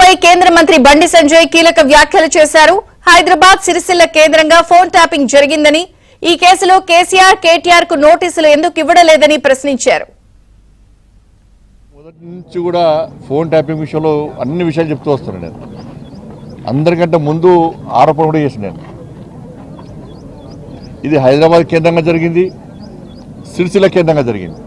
పై కేంద్ర మంత్రి బండి సంజయ్ కీలక వ్యాఖ్యలు చేశారు. హైదరాబాద్ సిరిసిల్ల కేంద్రంగా ఫోన్ ట్యాపింగ్ జరిగిందని, ఈ కేసులో కేసీఆర్ కేటీఆర్ కు నోటీసులు ఎందుకు ఇవ్వడలేదని ప్రశ్నించారు. మొదటి నుంచి కూడా ఫోన్ ట్యాపింగ్ విషయంలో అన్ని విషయాలు చెప్తూ వస్తున్నాను. నేను అందరికంటే ముందు ఆరోపణ కూడా చేసినాను. ఇది హైదరాబాద్ కేంద్రంగా జరిగింది, సిరిసిల్ల కేంద్రంగా జరిగింది.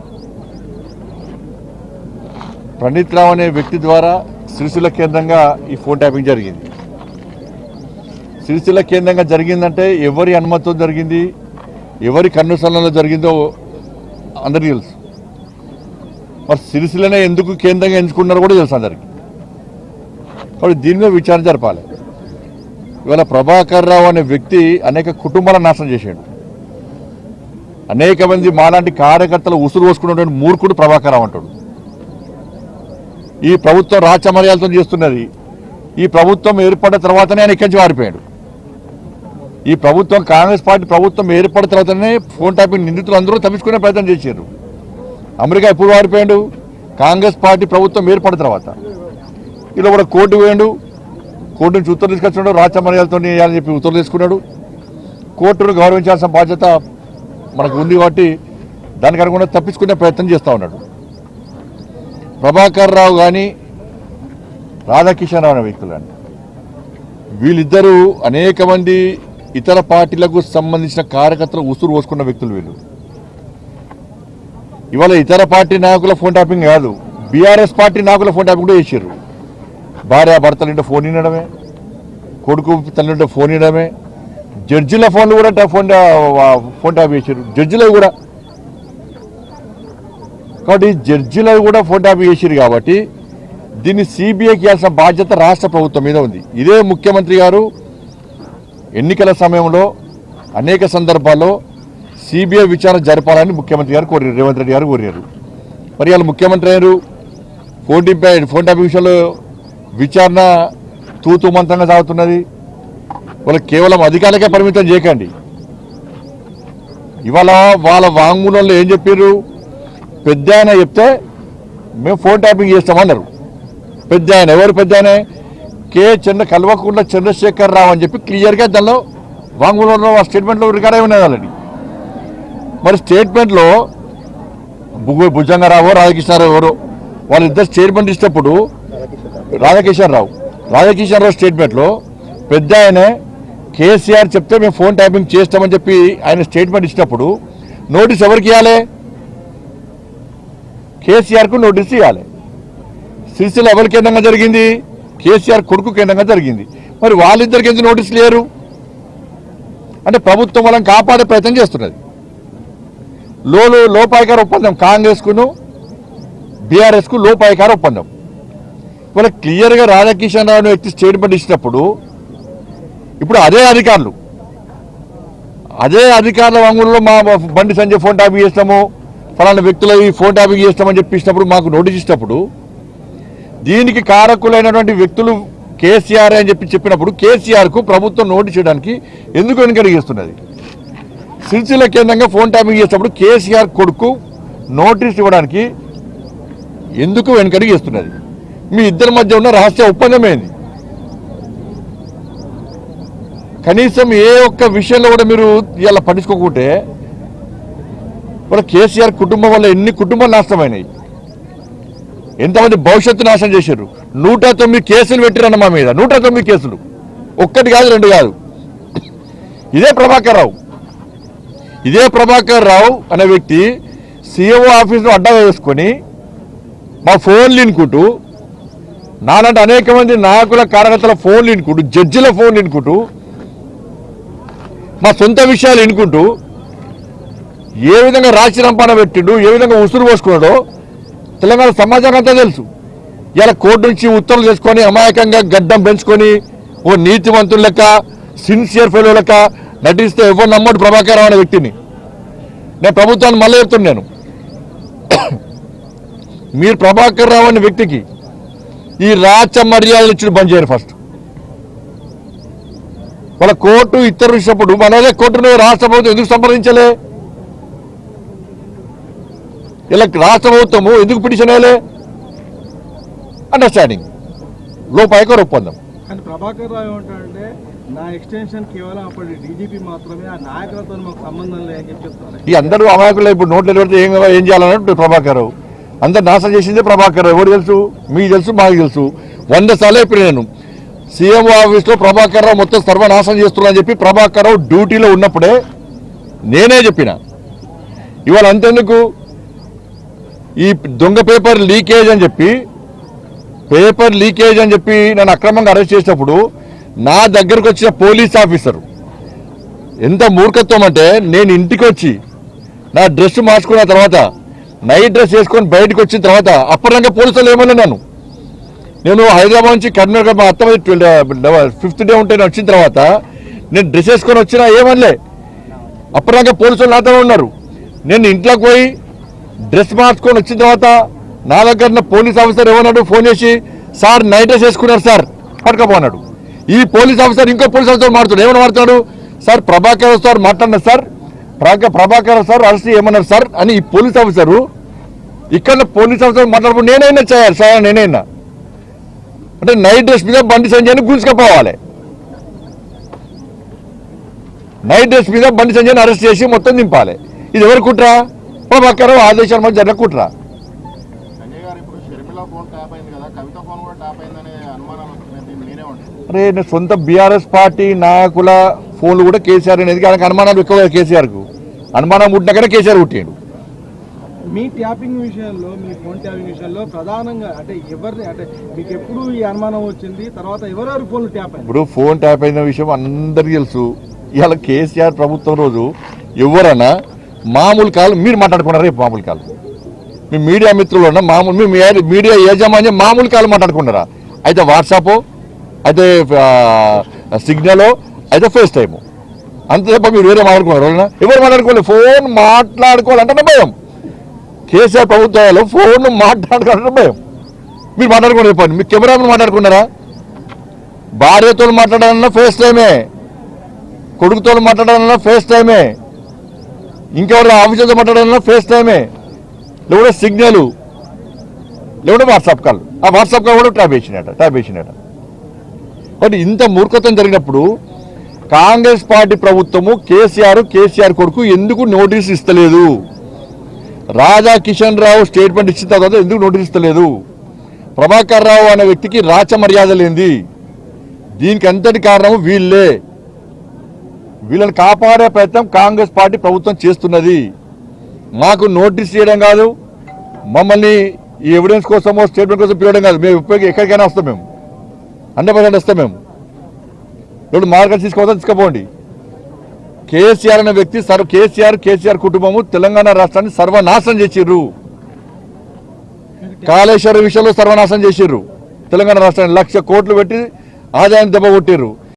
ప్రణీత్ రావు అనే వ్యక్తి ద్వారా సిరిసిల్ల కేంద్రంగా ఈ ఫోన్ ట్యాపింగ్ జరిగింది. సిరిసిల్ల కేంద్రంగా జరిగిందంటే ఎవరి అనుమతితో జరిగింది, ఎవరి కన్నుసరణలో జరిగిందో అందరికీ తెలుసు. మరి సిరిసిల్లనే ఎందుకు కేంద్రంగా ఎంచుకున్నారో కూడా తెలుసు అందరికీ. కాబట్టి దీని మీద విచారణ జరపాలి. ఇవాళ ప్రభాకర్ రావు అనే వ్యక్తి అనేక కుటుంబాలను నాశనం చేశాడు. అనేక మంది మాలాంటి కార్యకర్తలు ఉసురు పోసుకున్నటువంటి మూర్ఖుడు ప్రభాకర్ రావు అంటాడు. ఈ ప్రభుత్వం రాచమర్యాలతో చేస్తున్నది. ఈ ప్రభుత్వం ఏర్పడిన తర్వాతనే ఆయన ఇక్కడి నుంచి వారిపోయాడు. ఈ ప్రభుత్వం కాంగ్రెస్ పార్టీ ప్రభుత్వం ఏర్పడిన తర్వాతనే ఫోన్ ట్యాపింగ్ నిందితులు అందరూ తప్పించుకునే ప్రయత్నం చేశారు. అమెరికా ఎప్పుడు వారిపోయాడు? కాంగ్రెస్ పార్టీ ప్రభుత్వం ఏర్పడిన తర్వాత. ఇలా కూడా కోర్టు పోయాడు, కోర్టు నుంచి ఉత్తర్వులు తీసుకొచ్చున్నాడు, రాచమర్యాలతో వేయాలని చెప్పి ఉత్తర్వులు తీసుకున్నాడు. కోర్టును గౌరవించాల్సిన బాధ్యత మనకు ఉంది కాబట్టి దానికి అనుగుణంగా తప్పించుకునే ప్రయత్నం చేస్తూ ఉన్నాడు. ప్రభాకర్ రావు కానీ రాధాకిషన్ రావు అనే వ్యక్తులు కానీ వీళ్ళిద్దరూ అనేక మంది ఇతర పార్టీలకు సంబంధించిన కార్యకర్తలు ఉసురు పోసుకున్న వ్యక్తులు వీళ్ళు. ఇవాళ ఇతర పార్టీ నాయకుల ఫోన్ ట్యాపింగ్ కాదు, బీఆర్ఎస్ పార్టీ నాయకుల ఫోన్ ట్యాపింగ్ కూడా చేశారు. భార్య భర్తలుంటే ఫోన్ వినడమే, కొడుకు తల్లింటే ఫోన్ వినడమే, జడ్జిల ఫోన్లు కూడా ఫోన్ ట్యాప్ చేశారు. జడ్జిలు కూడా కాబట్టి జడ్జిలు కూడా ఫోన్ ట్యాప్ చేశారు. కాబట్టి దీన్ని సిబిఐకి ఇవ్వాల్సిన బాధ్యత రాష్ట్ర ప్రభుత్వం మీద ఉంది. ఇదే ముఖ్యమంత్రి గారు ఎన్నికల సమయంలో అనేక సందర్భాల్లో సిబిఐ విచారణ జరపాలని ముఖ్యమంత్రి గారు కోరారు, రేవంత్ రెడ్డి గారు కోరారు. మరి వాళ్ళు ముఖ్యమంత్రి గారు ఫోన్ ట్యాపింగ్ విషయంలో విచారణ తూతూ మంత్రంగా సాగుతున్నది. వాళ్ళు కేవలం అధికారులకే పరిమితం చేయకండి. ఇవాళ వాళ్ళ వాంగ్మూలంలో ఏం చెప్పారు? పెద్ద ఆయన చెప్తే మేము ఫోన్ ట్యాపింగ్ చేస్తామన్నారు. పెద్ద ఆయన ఎవరు? పెద్ద ఆయన కల్వకుంట్ల చంద్రశేఖర్ రావు అని చెప్పి క్లియర్గా దానిలో వాంగ్మూలంలో స్టేట్మెంట్లో రికార్డ్ అయి ఉన్నది ఆల్రెడీ. మరి స్టేట్మెంట్లో భుజంగరావు రాధాకృష్ణరావు ఎవరు వాళ్ళిద్దరు స్టేట్మెంట్ ఇచ్చినప్పుడు రాధాకిషన్ రావు స్టేట్మెంట్లో పెద్ద ఆయనే కేసీఆర్ చెప్తే మేము ఫోన్ ట్యాపింగ్ చేస్తామని చెప్పి ఆయన స్టేట్మెంట్ ఇచ్చినప్పుడు నోటీస్ ఎవరికి ఇవ్వాలి? కేసీఆర్కు నోటీస్ ఇవ్వాలి. సిరిసిల్ల ఎవరి కేంద్రంగా జరిగింది? కేసీఆర్ కొడుకు కేంద్రంగా జరిగింది. మరి వాళ్ళిద్దరికి ఎందుకు నోటీస్ లేరు? అంటే ప్రభుత్వం వాళ్ళని కాపాడే ప్రయత్నం చేస్తున్నది. లోపాయికార ఒప్పందం కాంగ్రెస్కును బీఆర్ఎస్కు లోపాయికార ఒప్పందం. వాళ్ళ క్లియర్గా రాధాకిషన్ రావు వ్యక్తి స్టేట్మెంట్ ఇచ్చినప్పుడు ఇప్పుడు అదే అధికారుల వంగుల్లో మా బండి సంజయ్ ఫోన్ ట్యాపింగ్ చేస్తాము, ఫలానా వ్యక్తులు ఈ ఫోన్ ట్యాపింగ్ చేస్తామని చెప్పినప్పుడు మాకు నోటీస్ ఇచ్చినప్పుడు దీనికి కారకులైనటువంటి వ్యక్తులు కేసీఆర్ అని చెప్పినప్పుడు కేసీఆర్కు ప్రభుత్వం నోటీస్ చేయడానికి ఎందుకు వెనుకడిగిస్తున్నది? సిరిసిల్ల కేంద్రంగా ఫోన్ ట్యాపింగ్ చేసినప్పుడు కేసీఆర్ కొడుకు నోటీస్ ఇవ్వడానికి ఎందుకు వెనుకడిగిస్తున్నది? మీ ఇద్దరి మధ్య ఉన్న రహస్య ఒప్పందమేంది? కనీసం ఏ ఒక్క విషయంలో కూడా మీరు ఇలా పట్టించుకోకుంటే వాళ్ళ కేసీఆర్ కుటుంబం వల్ల ఎన్ని కుటుంబాలు నాశనమైనాయి, ఎంతమంది భవిష్యత్తు నాశనం చేశారు. 109 కేసులు పెట్టిరన్న మా మీద, 109 కేసులు, ఒక్కటి కాదు రెండు కాదు. ఇదే ప్రభాకర్ రావు అనే వ్యక్తి సీఎంఓ ఆఫీసులో అడ్డాగా వేసుకొని మా ఫోన్లు వినుకుంటూ, నాలంటే అనేక మంది నాయకుల కార్యకర్తల ఫోన్లు వినుకుంటూ, జడ్జిల ఫోన్లు వినుకుంటూ, మా సొంత విషయాలు వినుకుంటూ ఏ విధంగా రాచి రంపాన పెట్టిండు, ఏ విధంగా ఉసురు పోసుకున్నాడో తెలంగాణ సమాజానికి అంతా తెలుసు. ఇలా కోర్టు నుంచి ఉత్తర్వులు చేసుకొని అమాయకంగా గడ్డం పెంచుకొని ఓ నీతివంతుల లెక్క సిన్సియర్ ఫెలో లెక్క నటిస్తే ఎవరు నమ్మడు ప్రభాకర్ రావు అనే వ్యక్తిని. నేను ప్రభుత్వాన్ని మళ్ళీ చెప్తున్నాను, మీరు ప్రభాకర్ రావు అనే వ్యక్తికి ఈ రాచ మర్యాదలు ఇచ్చిన బంద్ చేయరు. ఫస్ట్ వాళ్ళ కోర్టు ఇతరులు ఇచ్చినప్పుడు మనదే కోర్టును రాష్ట్ర ప్రభుత్వం ఎందుకు సంప్రదించలే? ఇలా రాష్ట్ర ప్రభుత్వము ఎందుకు పిటిషన్ వేయలే? అండర్స్టాండింగ్ లోపాయక ఒప్పందం. కానీ ప్రభాకర్ రావు ఏమంటాడంటే నా ఎక్స్టెన్షన్ కేవలం అప్పటి డీజీపీ మాత్రమే, ఆ నాయకులతో మాకు సంబంధం లేదని చెప్తున్నారు. ఈ అందరూ అమాయకులు ఇప్పుడు నోట్లు పెడితే ఏం చేయాలన్నట్టు ప్రభాకర్ రావు. అందరు నాశనం చేసిందే ప్రభాకర్ రావు. ఎవరు తెలుసు? మీకు తెలుసు, మాకు తెలుసు. 100 సార్లు చెప్పిన నేను సీఎం ఆఫీస్లో ప్రభాకర్ రావు మొత్తం సర్వనాశనం చేస్తున్నా అని చెప్పి ప్రభాకర్ రావు డ్యూటీలో ఉన్నప్పుడే నేనే చెప్పిన. ఇవాళ అంతెందుకు ఈ దొంగ పేపర్ లీకేజ్ అని చెప్పి నన్ను అక్రమంగా అరెస్ట్ చేసినప్పుడు నా దగ్గరకు వచ్చిన పోలీస్ ఆఫీసరు ఎంత మూర్ఖత్వం అంటే, నేను ఇంటికి వచ్చి నా డ్రెస్ మార్చుకున్న తర్వాత నైట్ డ్రెస్ వేసుకొని బయటకు వచ్చిన తర్వాత అప్పటిదాకా పోలీసులు ఏమన్నా నేను హైదరాబాద్ నుంచి కర్నూలు మా అత్త 5th డే ఉంటే నేను వచ్చిన తర్వాత నేను డ్రెస్ వేసుకొని వచ్చినా ఏమనలే. అప్పటిదాకా పోలీసులు నాతో ఉన్నారు. నేను ఇంట్లోకి పోయి డ్రెస్ మార్చుకొని వచ్చిన తర్వాత నా దగ్గర పోలీస్ ఆఫీసర్ ఏమన్నాడు, ఫోన్ చేసి సార్ నైట్ డ్రెస్ వేసుకున్నారు సార్ పట్టుకపోన్నాడు. ఈ పోలీస్ ఆఫీసర్ ఇంకో పోలీస్ ఆఫీసర్ మాట్లాడు, ఏమని మాట్లాడు, సార్ ప్రభాకర్ సార్ మాట్లాడినారు సార్, ప్రభాకర్ సార్ అరెస్ట్ ఏమన్నారు సార్ అని ఈ పోలీస్ ఆఫీసరు ఇక్కడ పోలీస్ ఆఫీసర్ మాట్లాడుకుంటూ నేనైనా చేయాలి సార్, నేనైనా అంటే నైట్ డ్రెస్ మీద బండి సంజయ్ని గుంజుకపోవాలి. నైట్ డ్రెస్ మీద బండి సంజయ్ని అరెస్ట్ చేసి మొత్తం దింపాలి. ఇది ఎవరు కుట్రా? ప్రభాకర్ ఆదేశాల మధ్య జరిగిన కుట్రా. అరే నేను సొంత బీఆర్ఎస్ పార్టీ నాయకుల ఫోన్లు కూడా కేసీఆర్ అనేది ఆయనకు అనుమానాలు ఎక్కువ. కేసీఆర్కు అనుమానం పుట్టినాకనే కేసీఆర్ పుట్టాడు. మీ ట్యాపింగ్ విషయంలో, మీ ఫోన్ ట్యాపింగ్ విషయంలో ప్రధానంగా అంటే ఎవరిని, అంటే మీకు ఎప్పుడు ఈ అనుమానం వచ్చింది, తర్వాత ఎవరెవరి ఫోన్లు ట్యాప్ అయింది? ఇప్పుడు ఫోన్ ట్యాప్ అయిన విషయం అందరికీ తెలుసు. ఇవాళ కేసీఆర్ ప్రభుత్వం రోజు ఎవరన్నా మామూలు కాలు మీరు మాట్లాడుకున్నారా? రేపు మామూలు కాలు మీ మీడియా మిత్రులు ఉన్న మామూలు మీ మీడియా యాజమాన్యం మామూలు కాలు మాట్లాడుకున్నారా? అయితే వాట్సాప్, అయితే సిగ్నల్, అయితే ఫేస్ టైము, అంతే తప్ప మీరు వేరే మాట్లాడుకున్నారు. ఎవరు మాట్లాడుకోలేదు. ఫోన్ మాట్లాడుకోవాలంటే భయం. కేసీఆర్ ప్రభుత్వాలు ఫోన్ మాట్లాడుకోవాలంటే భయం. మీరు మాట్లాడుకుని చెప్పండి, మీ కెమెరాను మాట్లాడుకున్నారా? భార్యతో మాట్లాడాలన్నా ఫేస్ టైమే, కొడుకుతో మాట్లాడాలన్నా ఫేస్ టైమే, ఇంకెవరు ఆఫీసర్తో మాట్లాడాలన్నా ఫేస్ టైమే, లేకుంటే సిగ్నల్, లేకుంటే వాట్సాప్ కాల్. ఆ వాట్సాప్ కాల్ కూడా ట్యాప్ చేసినట. బట్ ఇంత మూర్ఖత్వం జరిగినప్పుడు కాంగ్రెస్ పార్టీ ప్రభుత్వము కేసీఆర్ కొడుకు ఎందుకు నోటీస్ ఇస్తలేదు? రాజా కిషన్ రావు స్టేట్మెంట్ ఇచ్చిన తర్వాత ఎందుకు నోటీస్ ఇస్తలేదు? ప్రభాకర్ రావు అనే వ్యక్తికి రాచ మర్యాద లేనిది. దీనికి అంతటి కారణం వీళ్ళని కాపాడే ప్రయత్నం కాంగ్రెస్ పార్టీ ప్రభుత్వం చేస్తున్నది. మాకు నోటీస్ చేయడం కాదు, మమ్మల్ని ఈ ఎవిడెన్స్ కోసమో స్టేట్మెంట్ కోసం పిలవడం కాదు. మేము ఎక్కడికైనా వస్తాం, మేము 100% వస్తాం. మేము ఇప్పుడు మార్గం తీసుకుపోండి. కేసీఆర్ అనే వ్యక్తి కేసీఆర్ కుటుంబము తెలంగాణ రాష్ట్రాన్ని సర్వనాశనం చేసిర్రు. కాళేశ్వరం విషయంలో సర్వనాశనం చేసిర్రు. తెలంగాణ రాష్ట్రాన్ని 1,00,000 కోట్లు పెట్టి ఆదాయం దెబ్బ కొట్టిర్రు.